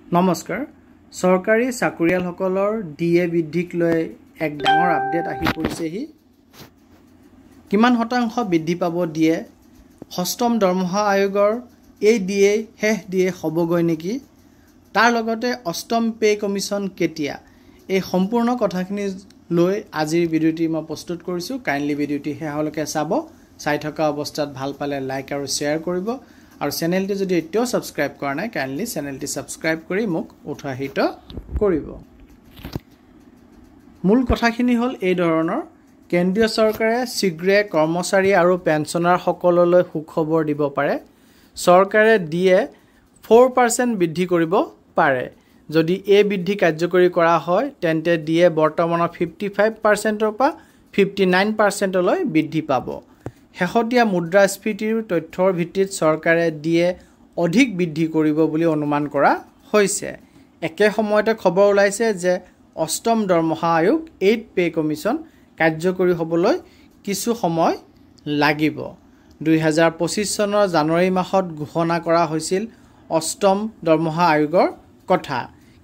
নমস্কাৰ সৰকাৰি চাকৰিয়ালসকলৰ ডিএ বৃদ্ধিক লৈ এক ডাঙৰ আপডেট আহি পৰিছেহি কিমান শতাংশ বৃদ্ধি পাব ডিএ ষষ্ঠম দৰমহা আয়োগৰ এই ডিএ শেষ ডিএ হ'বগৈ নেকি তাৰ লগতে অষ্টম পে কমিশন কেতিয়া এই সম্পূৰ্ণ কথাখিনি লৈ আজিৰ ভিডিঅ'টি মই প্ৰস্তুত কৰিছোঁ কাইণ্ডলি ভিডিঅ'টি শেষলৈকে চাব চাই থকা অৱস্থাত ভাল পালে লাইক আৰু শ্বেয়াৰ কৰিব আৰু চেনেলটি যদি এতিয়াও সাবস্ক্ৰাইব কৰা নাই কাইণ্ডলি চেনেলটি সাবস্ক্ৰাইব কৰি মোক উৎসাহিত কৰিব মূল কথাখিনি হ'ল এই ধৰণৰ কেন্দ্ৰীয় চৰকাৰে শীঘ্ৰে কৰ্মচাৰী আৰু পেনচনাৰ সকললৈ সুখবৰ দিব পাৰে চৰকাৰে ডিএ 4% বৃদ্ধি কৰিব পাৰে যদি এই বৃদ্ধি কাৰ্যকৰী কৰা হয় তেন্তে ডিএ বৰ্তমানৰ 55% পৰা 59% লৈ বৃদ্ধি পাব শেহতীয়া মুদ্ৰাস্ফীতিৰ তথ্যৰ ভিত্তিত চৰকাৰে ডিএ অধিক বৃদ্ধি কৰিব বুলি অনুমান কৰা হৈছে একে সময়তে খবৰ ওলাইছে যে অষ্টম দৰমহা আয়োগ 8 পে কমিশন কাৰ্যকৰী হ'বলৈ কিছু সময় লাগিব 2025 চনৰ জানুৱাৰী মাহত ঘোষণা কৰা হৈছিল অষ্টম দৰমহা আয়োগৰ কথা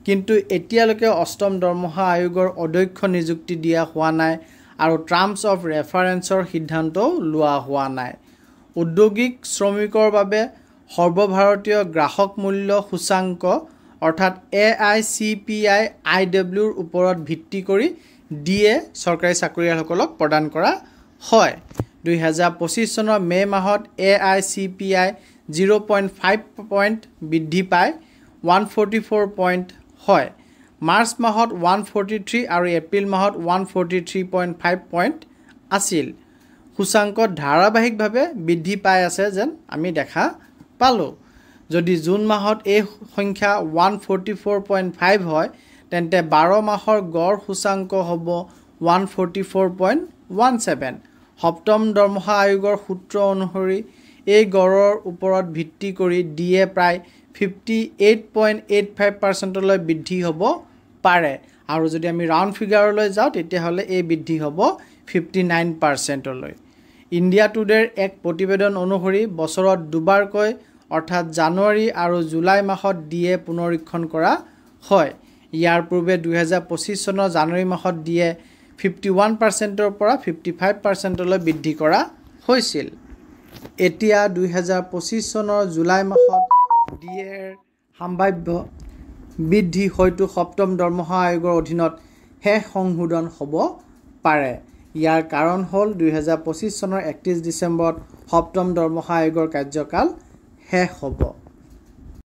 কিন্তু এতিয়ালৈকে অষ্টম দৰমহা আয়োগৰ অধ্যক্ষ নিযুক্তি দিয়া হোৱা নাই আৰু টাৰ্মছ অফ ৰেফাৰেন্সৰ সিদ্ধান্তও লোৱা হোৱা নাই উদ্যোগিক শ্ৰমিকৰ বাবে সৰ্বভাৰতীয় গ্ৰাহক মূল্য সূচাংক অৰ্থাৎ AICPI IWৰ ওপৰত ভিত্তি কৰি ডিএ চৰকাৰী চাকৰিয়ালসকলক প্ৰদান কৰা হয় 2025 চনৰ মে মাহত AICPI 0.5 পইণ্ট বৃদ্ধি পায় 144 পইণ্ট হয় মাৰ্চ মাহত 143 আৰু এপ্ৰিল মাহত 143.5 পইণ্ট আছিল সূচাংকত ধাৰাবাহিকভাৱে বৃদ্ধি পাই আছে যেন আমি দেখা পালো যদি জুন মাহত এই সংখ্যা 144.5 হয় তেন্তে 12 মাহৰ গড় সূচাংক হ'ব 144.17 সপ্তম দৰমহা আয়োগৰ সূত্ৰ অনুসৰি এই গড়ৰ ওপৰত ভিত্তি কৰি ডিএ প্ৰায় 58.85% লৈ বৃদ্ধি হ'ব পাৰে আৰু যদি আমি ৰাউণ্ড ফিগাৰলৈ যাওঁ তেতিয়াহ'লে এই বৃদ্ধি হ'ব 59% লৈ ইণ্ডিয়া টুডেৰ এক প্ৰতিবেদন অনুসৰি বছৰত দুবাৰকৈ অৰ্থাৎ জানুৱাৰী আৰু জুলাই মাহত ডিএ পুনৰীক্ষণ কৰা হয় ইয়াৰ পূৰ্বে 2025 চনৰ জানুৱাৰী মাহত ডিএ 51%ৰ পৰা 55% লৈ বৃদ্ধি কৰা হৈছিল এতিয়া 2025 চনৰ জুলাই মাহত ডিএৰ সম্ভাৱ্য বৃদ্ধি হয়তো সপ্তম দৰমহা আয়োগৰ অধীনত শেষ সংশোধন হ'ব পাৰে ইয়াৰ কাৰণ হ'ল 2025 চনৰ 31 ডিচেম্বৰত সপ্তম দৰমহা আয়োগৰ কাৰ্যকাল শেষ হ'ব